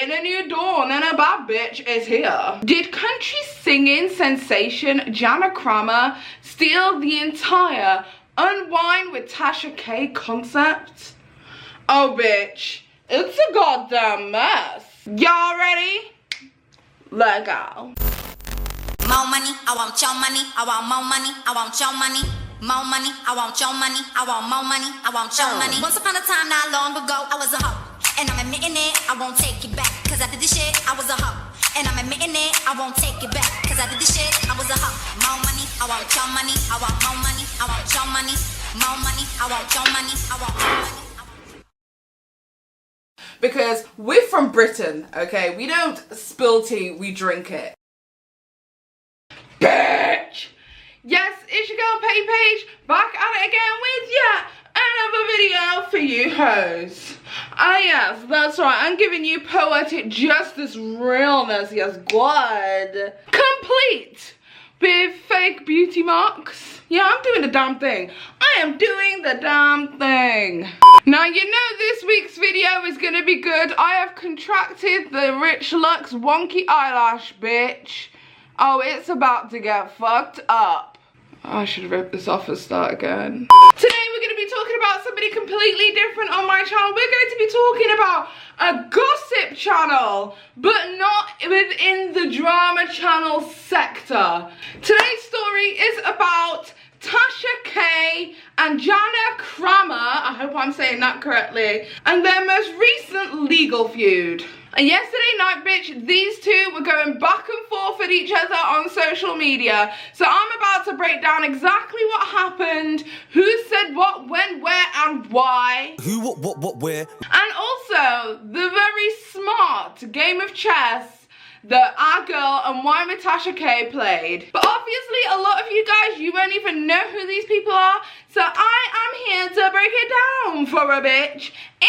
and a new dawn and a bad bitch is here. Did country singing sensation Jana Kramer steal the entire Unwind with Tasha K concept? Oh bitch, it's a goddamn mess. Y'all ready? Let go. More money, I want your money, I want more money, I want your money. More money, I want your money, I want more money, I want your money. Once upon a time, not long ago, I was a hoe. And I'm admitting it, I won't take it back. Cause after this shit, I was a hoe. And I'm admitting it, I won't take it back. Cause after this shit, I was a hoe. More money, I want your money, I want more money, I want your money. More money, I want your money, I want more money. Because we're from Britain, okay? We don't spill tea, we drink it. Bitch! Yes, it's your girl Paige, back at it again with yet another video for you hoes. Ah yes, that's right, I'm giving you poetic justice realness, yes, good. Complete with fake beauty marks. Yeah, I'm doing the damn thing. I am doing the damn thing. Now, you know this week's video is gonna be good. I have contracted the Rich Lux wonky eyelash, bitch. Oh, it's about to get fucked up. I should rip this off and start again. Today we're going to be talking about somebody completely different on my channel. We're going to be talking about a gossip channel, but not within the drama channel sector. Today's story is about Tasha K and Jana Kramer, I hope I'm saying that correctly, and their most recent legal feud. And yesterday night, bitch, these two were going back and forth with each other on social media. So I'm about to break down exactly what happened, who said what, when, where, and why. Who, what, where. And also, the very smart game of chess that our girl unWinewithTashaK K played. But obviously a lot of you guys, you won't even know who these people are, so I am here to break it down for a bitch in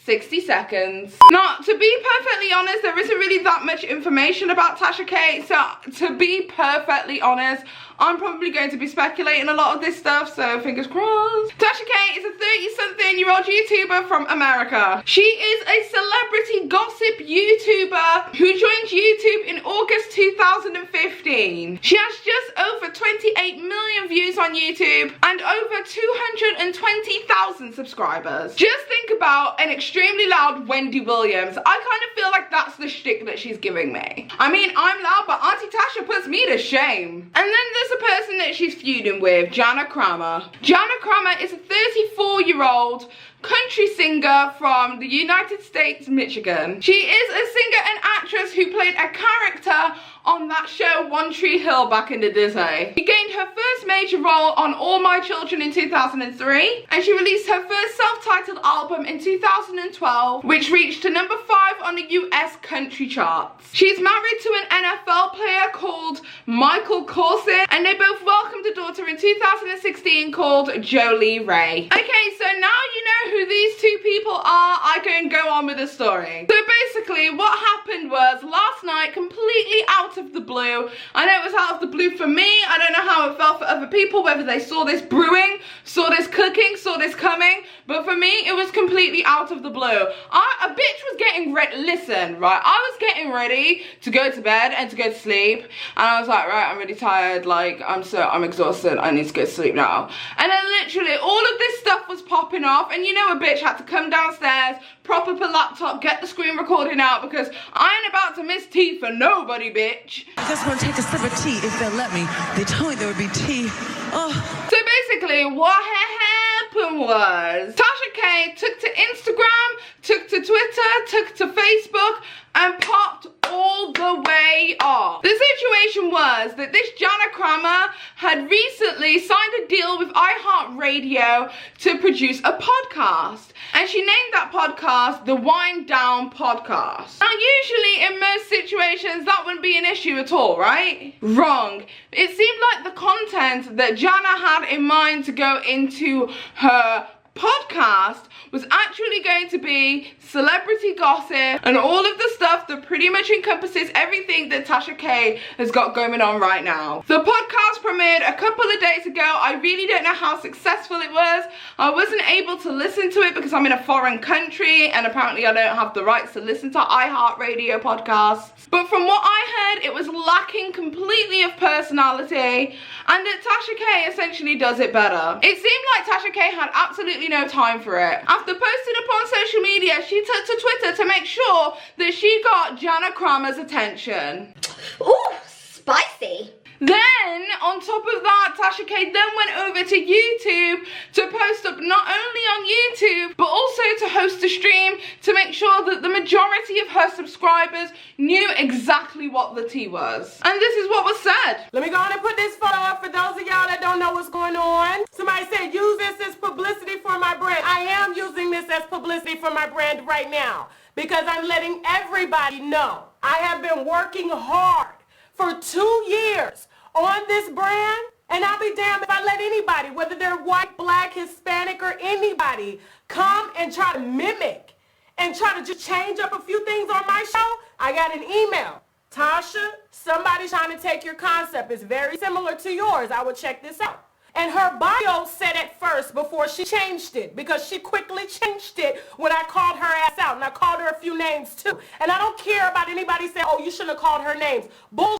60 seconds. Now, to be perfectly honest, there isn't really that much information about Tasha K, so to be perfectly honest, I'm probably going to be speculating a lot of this stuff, so fingers crossed. Tasha K is a 30-something-year-old YouTuber from America. She is a celebrity gossip YouTuber who joined YouTube in August 2015. She has just over 28 million views on YouTube and over 220,000 subscribers. Just think about an extremely loud Wendy Williams. I kind of feel like that's the shtick that she's giving me. I mean, I'm loud, but Auntie Tasha puts me to shame. And then there's a person that she's feuding with, Jana Kramer. Jana Kramer is a 34-year-old country singer from the United States, Michigan. She is a singer and actress who played a character on that show One Tree Hill back in the day. She gained her first major role on All My Children in 2003, and she released her first self-titled album in 2012, which reached to #5 on the US country charts. She's married to an NFL player called Michael Corson, and they both welcomed a daughter in 2016 called Jolie Ray. Okay, so now you know who these two people are, I can go on with the story. So basically what happened was last night, completely out of the blue. I know it was out of the blue for me. I don't know how it felt for other people, whether they saw this brewing, saw this cooking, saw this coming, but for me it was completely out of the blue. A bitch was getting ready, listen, right, I was getting ready to go to bed and to go to sleep, and I was like, right, I'm really tired, like, I'm exhausted, I need to go to sleep now. And then literally all of this stuff was popping off, and you know a bitch had to come downstairs, prop up a laptop, get the screen recording out, because I ain't about to miss tea for nobody, bitch. I just want to take a sip of tea if they'll let me. They told me there would be tea. Oh. So basically what happened was Tasha K took to Instagram, took to Twitter, took to Facebook, and popped all the way off. The situation was that this Jana Kramer had recently signed a deal with iHeartRadio to produce a podcast, and she named that podcast the Wind Down Podcast. Now usually in most situations that wouldn't be an issue at all, right? Wrong. It seemed like the content that Jana had in mind to go into her podcast was actually going to be celebrity gossip and all of the stuff that pretty much encompasses everything that Tasha K has got going on right now. The podcast premiered a couple of days ago. I really don't know how successful it was. I wasn't able to listen to it because I'm in a foreign country and apparently I don't have the rights to listen to iHeartRadio podcasts. But from what I heard, it was lacking completely of personality and that Tasha K essentially does it better. It seemed like Tasha K had absolutely no time for it. After posting upon social media, she took to Twitter to make sure that she got Jana Kramer's attention. Ooh, spicy. Then, on top of that, Tasha K then went over to YouTube to post up not only on YouTube, but also to host a stream to make sure that the majority of her subscribers knew exactly what the tea was. And this is what was said. Let me go on and put this photo up for those of y'all that don't know what's going on. Somebody said, use this as publicity for my brand. I am using this as publicity for my brand right now because I'm letting everybody know I have been working hard for 2 years on this brand, and I'll be damned if I let anybody, whether they're white, black, Hispanic, or anybody, come and try to mimic and try to just change up a few things on my show. I got an email. Tasha, somebody's trying to take your concept. It's very similar to yours. I will check this out. And her bio said it first before she changed it because she quickly changed it when I called her ass out. And I called her a few names too. And I don't care about anybody saying, oh, you shouldn't have called her names. Bull.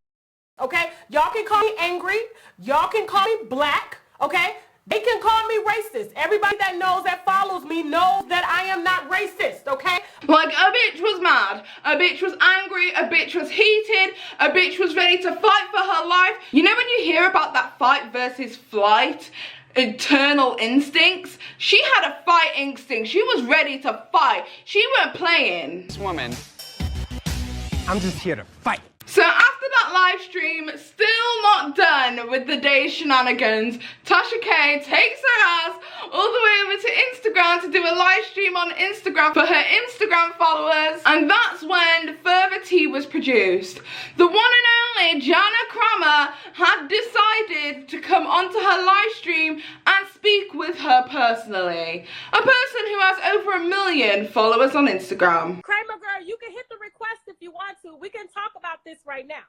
Okay, y'all can call me angry, y'all can call me black, okay? They can call me racist. Everybody that knows, that follows me, knows that I am not racist, okay? Like, a bitch was mad, a bitch was angry, a bitch was heated, a bitch was ready to fight for her life. You know when you hear about that fight versus flight, eternal instincts? She had a fight instinct. She was ready to fight. She weren't playing. This woman, I'm just here to fight. So after that live stream, still not done with the day's shenanigans, Tasha K takes her ass all the way over to Instagram to do a live stream on Instagram for her Instagram followers, and that's when further tea was produced. The one and only Jana Kramer had decided to come onto her live stream and speak with her personally. A person who has over 1 million followers on Instagram. Kramer girl, you can hit the request if you want to. We can talk about this right now.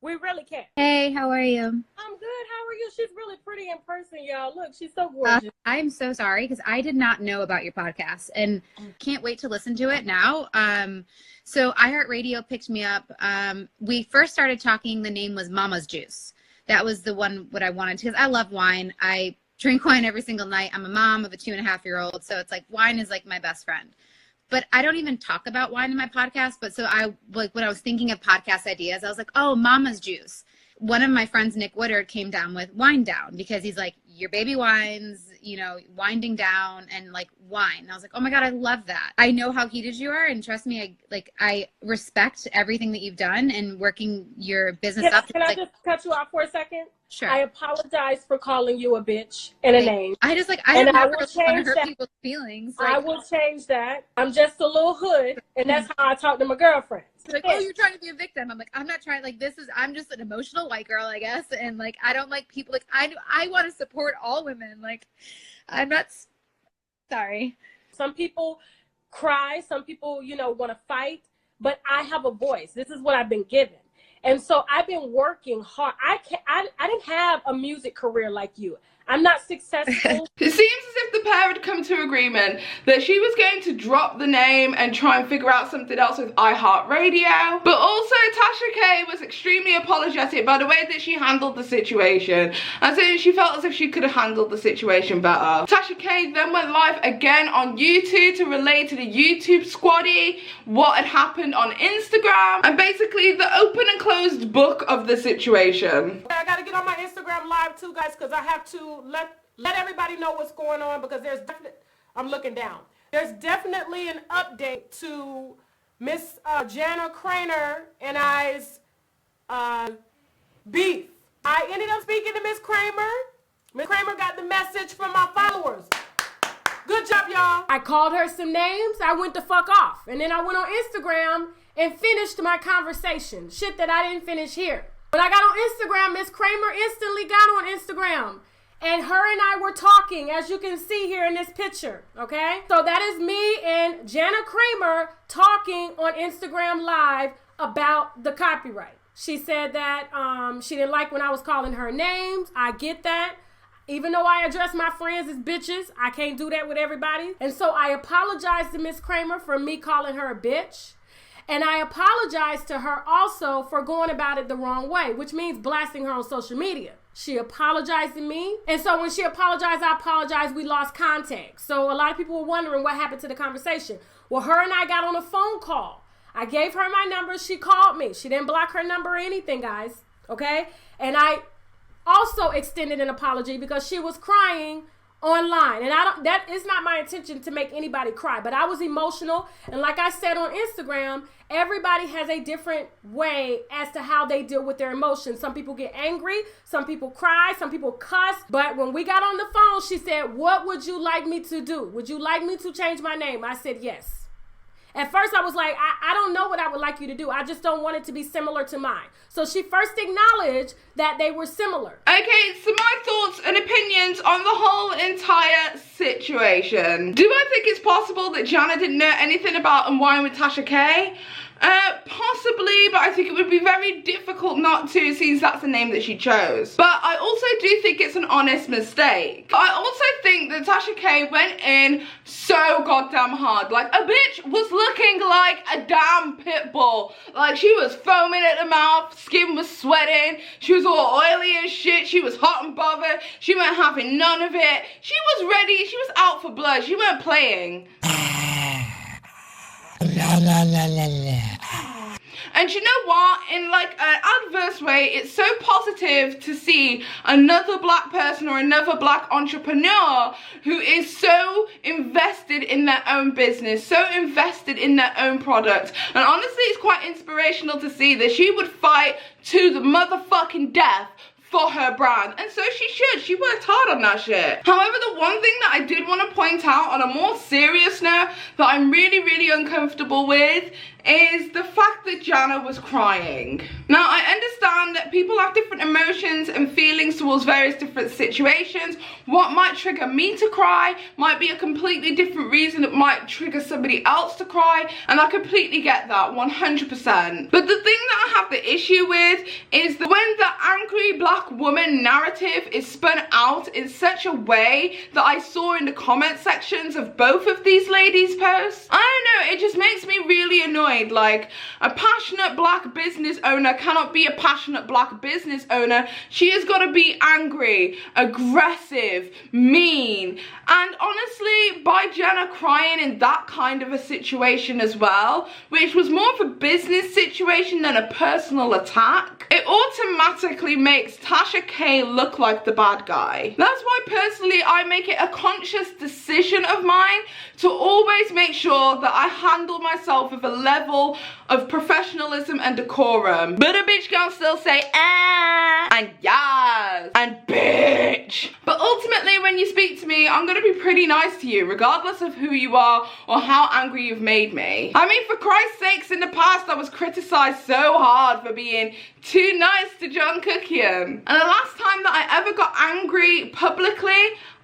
We really can. Hey, how are you? I'm good. How are you? She's really pretty in person, y'all. Look, she's so gorgeous. I'm so sorry because I did not know about your podcast and can't wait to listen to it now. So iHeartRadio picked me up. We first started talking. The name was Mama's Juice. That was the one what I wanted because I love wine. I drink wine every single night. I'm a mom of a 2.5-year-old. So it's like wine is like my best friend. But I don't even talk about wine in my podcast. But so I, like, when I was thinking of podcast ideas, I was like, oh, Mama's Juice. One of my friends, Nick Woodard, came down with Wind Down because he's like, your baby wines, you know, winding down and like wine. And I was like, oh my God, I love that. I know how heated you are. And trust me, I respect everything that you've done and working your business up. Can I just cut you off for a second? Sure. I apologize for calling you a bitch and a name. I just like, I don't want to hurt people's feelings. Like, I will change that. I'm just a little hood, and that's how I talk to my girlfriends. Like, oh, you're trying to be a victim. I'm like, I'm not trying. Like, I'm just an emotional white girl, I guess. And like, I don't like people. Like, I want to support all women. Like, I'm not sorry. Some people cry. Some people, you know, want to fight. But I have a voice. This is what I've been given. And so I've been working hard. I didn't have a music career like you. I'm not successful. It seems as if the pair had come to agreement that she was going to drop the name and try and figure out something else with iHeartRadio. But also Tasha K was extremely apologetic by the way that she handled the situation. And so she felt as if she could have handled the situation better. Tasha K then went live again on YouTube to relay to the YouTube squaddy what had happened on Instagram. And basically the open and closed book of the situation. I gotta get on my Instagram live too, guys, because I have to let everybody know what's going on because there's definitely, I'm looking down. There's definitely an update to Miss Jana Kramer and I's beef. I ended up speaking to Miss Kramer. Miss Kramer got the message from my followers. Good job, y'all. I called her some names. I went the fuck off. And then I went on Instagram and finished my conversation. Shit that I didn't finish here. When I got on Instagram, Miss Kramer instantly got on Instagram and her and I were talking, as you can see here in this picture, okay? So that is me and Jana Kramer talking on Instagram Live about the copyright. She said that she didn't like when I was calling her names. I get that. Even though I address my friends as bitches, I can't do that with everybody. And so I apologized to Miss Kramer for me calling her a bitch. And I apologized to her also for going about it the wrong way, which means blasting her on social media. She apologized to me. And so when she apologized, I apologized. We lost contact. So a lot of people were wondering what happened to the conversation. Well, her and I got on a phone call. I gave her my number. She called me. She didn't block her number or anything, guys. Okay? And I also extended an apology because she was crying online, and that is not my intention to make anybody cry, but I was emotional, and like I said on Instagram, everybody has a different way as to how they deal with their emotions. Some people get angry, some people cry, some people cuss, but when we got on the phone, she said, "What would you like me to do? Would you like me to change my name?" I said yes. At first, I was like, I don't know what I would like you to do. I just don't want it to be similar to mine. So she first acknowledged that they were similar. Okay, so my thoughts and opinions on the whole entire situation. Do I think it's possible that Jana didn't know anything about unWinewithTashaK? Possibly, but I think it would be very difficult not to, since that's the name that she chose. But I also do think it's an honest mistake. I also think that Tasha K went in so goddamn hard. Like, a bitch was looking like a damn pit bull. Like, she was foaming at the mouth, skin was sweating, she was all oily as shit, she was hot and bothered, she weren't having none of it. She was ready, she was out for blood, she weren't playing. And you know what? In like an adverse way, it's so positive to see another black person or another black entrepreneur who is so invested in their own business, so invested in their own product. And honestly, it's quite inspirational to see that she would fight to the motherfucking death for her brand, and so she should. She worked hard on that shit. However, the one thing that I did want to point out on a more serious note that I'm really uncomfortable with is the fact that Jana was crying. Now, I understand that people have different emotions and feelings towards various different situations. What might trigger me to cry might be a completely different reason that might trigger somebody else to cry, and I completely get that, 100%. But the thing that I have the issue with is that when the angry black woman narrative is spun out in such a way that I saw in the comment sections of both of these ladies' posts, I don't know, it just makes me really annoyed. Like, a passionate black business owner cannot be a passionate black business owner. She has got to be angry, aggressive, mean. And honestly, by Jana crying in that kind of a situation as well, which was more of a business situation than a personal attack, it automatically makes Tasha K look like the bad guy. That's why personally I make it a conscious decision of mine to always make sure that I handle myself with a level of professionalism and decorum. But a bitch can still say ah and yes and bitch. But ultimately, when you speak to me, I'm gonna be pretty nice to you, regardless of who you are or how angry you've made me. I mean, for Christ's sakes, in the past I was criticized so hard for being too nice to John Cookian. And the last time that I ever got angry publicly,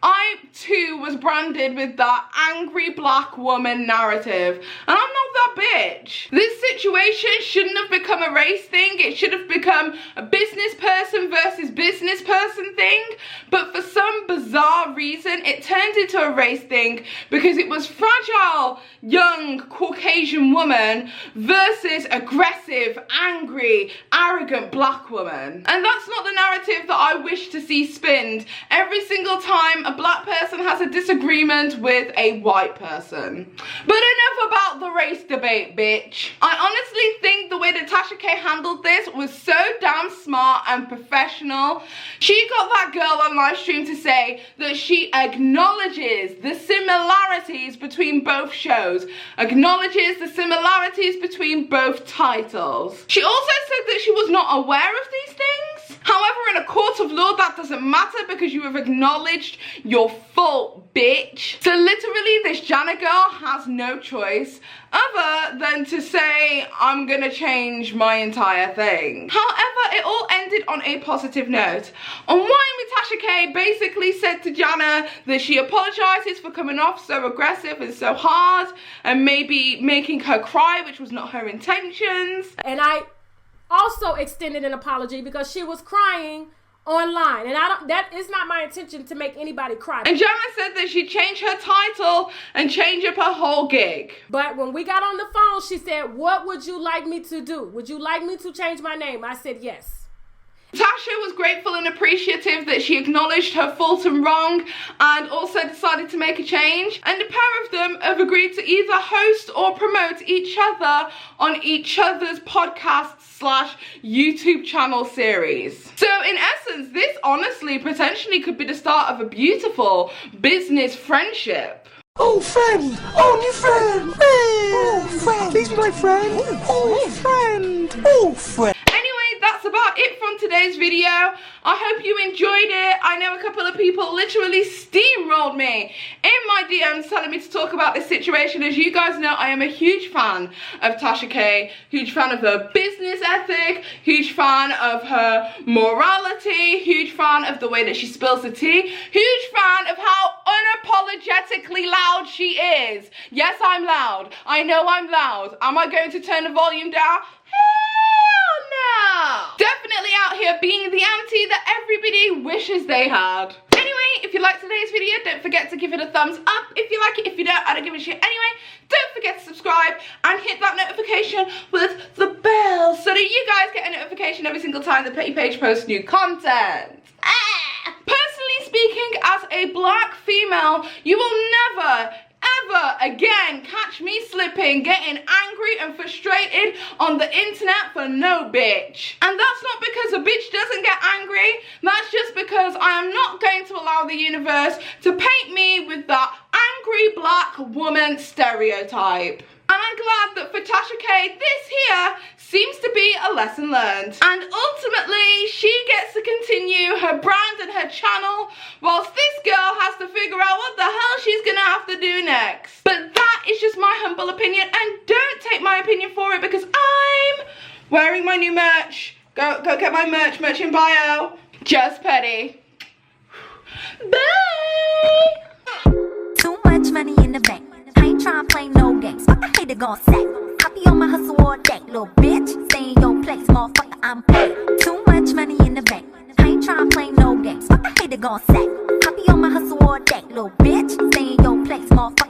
I too was branded with that angry black woman narrative, and I'm not that bitch. This situation shouldn't have become a race thing. It should have become a business person versus business person thing, but for some bizarre reason it turned into a race thing because it was fragile young Caucasian woman versus aggressive, angry, arrogant black woman. And that's not the narrative that I wish to see spinned every single time a black person has a disagreement with a white person. But enough about the race debate, bitch. I honestly think the way that Tasha K handled this was so damn smart and professional. She got that girl on live stream to say that she acknowledges the similarities between both shows, acknowledges the similarities between both titles. She also said that she was not aware of these things. However, in a court of law, that doesn't matter because you have acknowledged your fault, bitch. So literally, this Jana girl has no choice other than to say, I'm gonna change my entire thing. However, it all ended on a positive note. On While with Tasha K basically said to Jana that she apologizes for coming off so aggressive and so hard and maybe making her cry, which was not her intentions. And I also extended an apology because she was crying online, and that is not my intention to make anybody cry. And Jana said that she'd change her title and change up her whole gig. But when we got on the phone, she said, what would you like me to do? Would you like me to change my name? I said yes. Tasha was grateful and appreciative that she acknowledged her fault and wrong and also decided to make a change. And the pair of them have agreed to either host or promote each other on each other's podcast/YouTube channel series. So in essence, this honestly potentially could be the start of a beautiful business friendship. Oh, friend! Oh, new friend! Oh, friend! Please be my friend! Oh, friend! Oh, friend! That's about it from today's video. I hope you enjoyed it. I know a couple of people literally steamrolled me in my DMs telling me to talk about this situation. As you guys know, I am a huge fan of Tasha K, huge fan of her business ethic, huge fan of her morality, huge fan of the way that she spills the tea, huge fan of how unapologetically loud she is. Yes, I'm loud. I know I'm loud. Am I going to turn the volume down? Definitely out here being the auntie that everybody wishes they had. Anyway, if you liked today's video, don't forget to give it a thumbs up if you like it. If you don't, I don't give a shit anyway. Don't forget to subscribe and hit that notification with the bell so that you guys get a notification every single time that Paige posts new content. Personally speaking, as a black female, you will never ever again catch me slipping, getting angry and frustrated on the internet for no bitch. And that's not because a bitch doesn't get angry, that's just because I am not going to allow the universe to paint me with that angry black woman stereotype. And I'm glad that for Tasha K, this here seems to be a lesson learned. And ultimately, she gets to continue her brand and her channel, whilst this girl has to figure out what the hell she's gonna have to do next. But that is just my humble opinion, and don't take my opinion for it because I'm wearing my new merch. Go get my merch in bio. Just petty. Bye! Too much money in the bank. I ain't tryna play no games. Fuck, I hate it gon' sack. I be on my hustle all day, little bitch. Stay in your place, motherfucker, I'm paid. Too much money in the bank. I ain't tryna play no games. Fuck, I hate it gon' sack. I be on my hustle all day, little bitch. Stay in your place, motherfucker.